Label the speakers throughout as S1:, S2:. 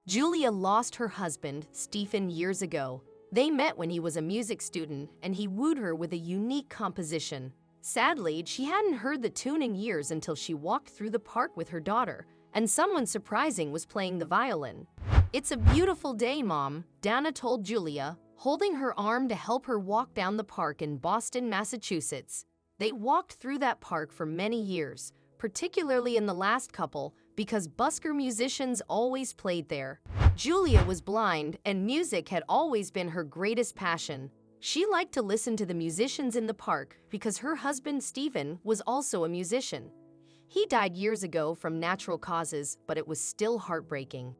S1: Julia lost her husband, Stephen, years ago. They met when he was a music student, and he wooed her with a unique composition. Sadly, she hadn't heard the tune in years until she walked through the park with her daughter, and someone surprising was playing the violin. "It's a beautiful day, Mom," Dana told Julia, holding her arm to help her walk down the park in Boston, Massachusetts. They walked through that park for many years, particularly in the last couple, because busker musicians always played there. Julia was blind, and music had always been her greatest passion. She liked to listen to the musicians in the park because her husband, Stephen, was also a musician. He died years ago from natural causes, but it was still heartbreaking.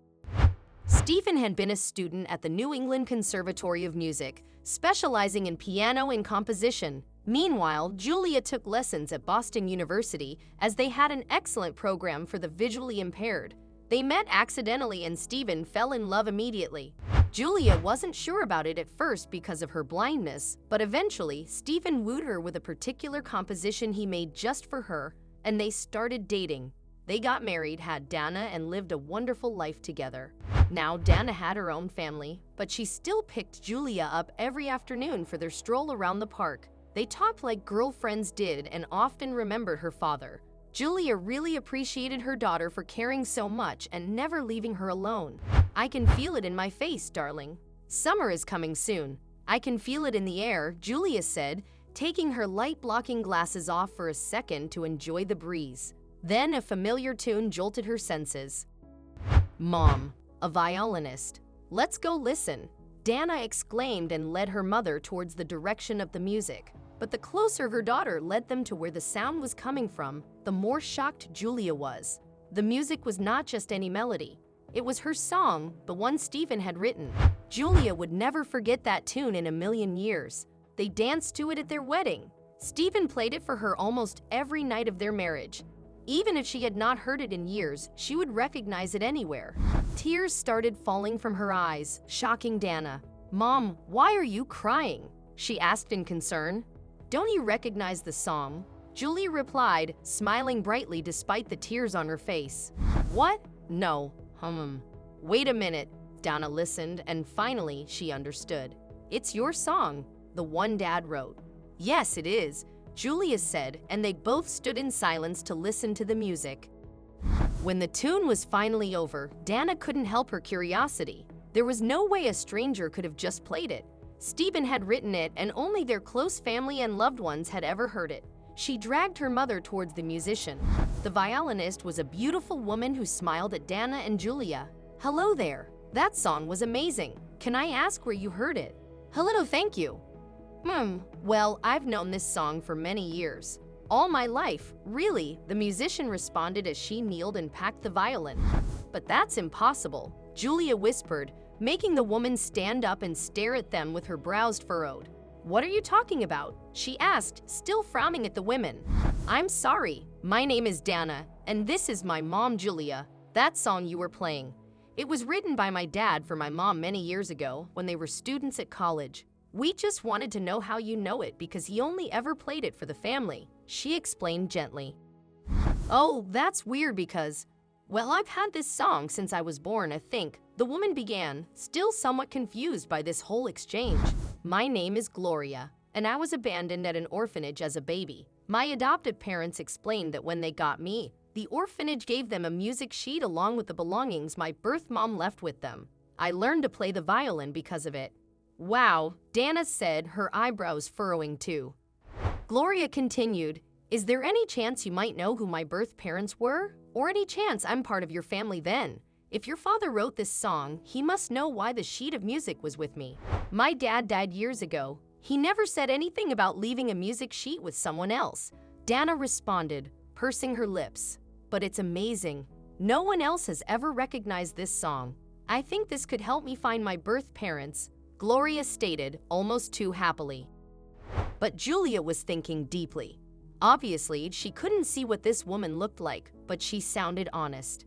S1: Stephen had been a student at the New England Conservatory of Music, specializing in piano and composition. Meanwhile, Julia took lessons at Boston University as they had an excellent program for the visually impaired. They met accidentally and Stephen fell in love immediately. Julia wasn't sure about it at first because of her blindness, but eventually Stephen wooed her with a particular composition he made just for her, and they started dating. They got married, had Dana, and lived a wonderful life together. Now, Dana had her own family, but she still picked Julia up every afternoon for their stroll around the park. They talked like girlfriends did and often remembered her father. Julia really appreciated her daughter for caring so much and never leaving her alone. "I can feel it in my face, darling. Summer is coming soon. I can feel it in the air," Julia said, taking her light-blocking glasses off for a second to enjoy the breeze. Then a familiar tune jolted her senses. "Mom, a violinist. Let's go listen," Dana exclaimed and led her mother towards the direction of the music. But the closer her daughter led them to where the sound was coming from, the more shocked Julia was. The music was not just any melody. It was her song, the one Stephen had written. Julia would never forget that tune in a million years. They danced to it at their wedding. Stephen played it for her almost every night of their marriage. Even if she had not heard it in years, she would recognize it anywhere. Tears started falling from her eyes, shocking Dana. "Mom, why are you crying?" she asked in concern. "Don't you recognize the song?" Julia replied, smiling brightly despite the tears on her face. "What? No. Wait a minute." Dana listened, and finally she understood. "It's your song, the one Dad wrote." "Yes, it is," Julia said, and they both stood in silence to listen to the music. When the tune was finally over, Dana couldn't help her curiosity. There was no way a stranger could have just played it. Stephen had written it, and only their close family and loved ones had ever heard it. She dragged her mother towards the musician. The violinist was a beautiful woman who smiled at Dana and Julia. "Hello there. That song was amazing. Can I ask where you heard it?" "Hello, thank you." Well, I've known this song for many years. All my life, really," the musician responded as she kneeled and packed the violin. "But that's impossible," Julia whispered, making the woman stand up and stare at them with her brows furrowed. "What are you talking about?" she asked, still frowning at the women. "I'm sorry. My name is Dana, and this is my mom, Julia. That song you were playing. It was written by my dad for my mom many years ago when they were students at college. We just wanted to know how you know it because he only ever played it for the family," she explained gently. "Oh, that's weird because, well, I've had this song since I was born, I think," the woman began, still somewhat confused by this whole exchange. "My name is Gloria, and I was abandoned at an orphanage as a baby. My adoptive parents explained that when they got me, the orphanage gave them a music sheet along with the belongings my birth mom left with them. I learned to play the violin because of it." "Wow," Dana said, her eyebrows furrowing too. Gloria continued, "Is there any chance you might know who my birth parents were? Or any chance I'm part of your family then? If your father wrote this song, he must know why the sheet of music was with me. My dad died years ago. He never said anything about leaving a music sheet with someone else," Dana responded, pursing her lips. "But it's amazing. No one else has ever recognized this song. I think this could help me find my birth parents," Gloria stated, almost too happily. But Julia was thinking deeply. Obviously, she couldn't see what this woman looked like, but she sounded honest.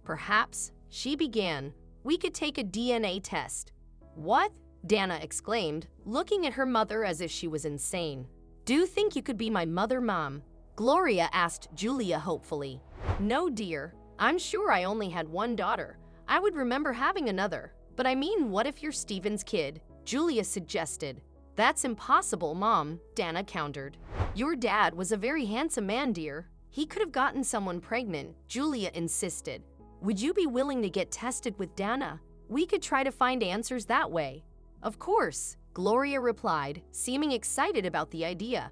S1: "Perhaps," she began, "we could take a DNA test." "What?" Dana exclaimed, looking at her mother as if she was insane. "Do you think you could be my mother, Mom?" Gloria asked Julia hopefully. "No, dear. I'm sure I only had one daughter. I would remember having another. But I mean, what if you're Steven's kid? Julia suggested. That's impossible, Mom, Dana countered. Your dad was a very handsome man, dear. He could have gotten someone pregnant, Julia insisted. Would you be willing to get tested with Dana? We could try to find answers that way. Of course, Gloria replied, seeming excited about the idea.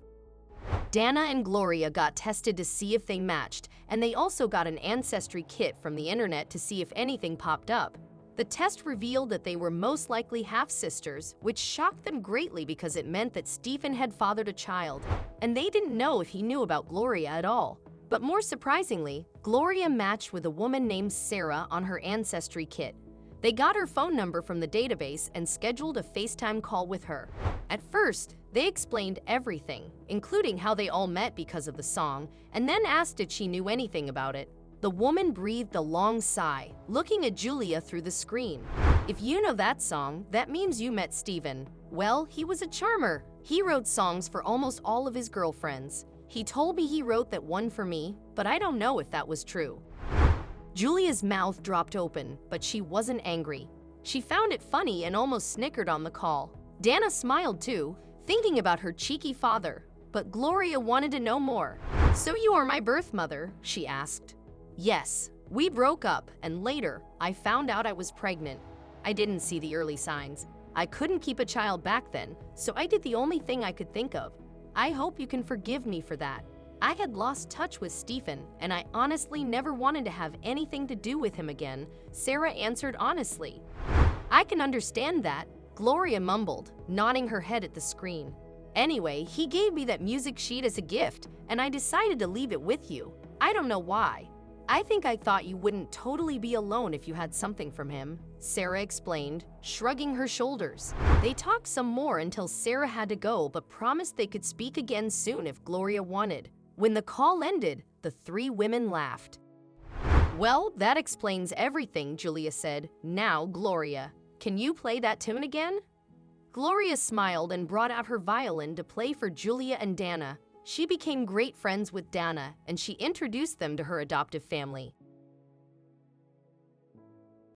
S1: Dana and Gloria got tested to see if they matched, and they also got an ancestry kit from the internet to see if anything popped up. The test revealed that they were most likely half-sisters, which shocked them greatly because it meant that Stephen had fathered a child, and they didn't know if he knew about Gloria at all. But more surprisingly, Gloria matched with a woman named Sarah on her ancestry kit. They got her phone number from the database and scheduled a FaceTime call with her. At first, they explained everything, including how they all met because of the song, and then asked if she knew anything about it. The woman breathed a long sigh, looking at Julia through the screen. If you know that song, that means you met Stephen. Well, he was a charmer. He wrote songs for almost all of his girlfriends. He told me he wrote that one for me, but I don't know if that was true. Julia's mouth dropped open, but she wasn't angry. She found it funny and almost snickered on the call. Dana smiled too, thinking about her cheeky father, but Gloria wanted to know more. So you are my birth mother? She asked. Yes, we broke up, and later, I found out I was pregnant. I didn't see the early signs. I couldn't keep a child back then, so I did the only thing I could think of. I hope you can forgive me for that. I had lost touch with Stephen, and I honestly never wanted to have anything to do with him again, Sarah answered honestly. I can understand that, Gloria mumbled, nodding her head at the screen. Anyway, he gave me that music sheet as a gift, and I decided to leave it with you. I don't know why. I think I thought you wouldn't totally be alone if you had something from him, Sarah explained, shrugging her shoulders. They talked some more until Sarah had to go but promised they could speak again soon if Gloria wanted. When the call ended, the three women laughed. Well, that explains everything, Julia said. Now, Gloria, can you play that tune again? Gloria smiled and brought out her violin to play for Julia and Dana. She became great friends with Dana, and she introduced them to her adoptive family.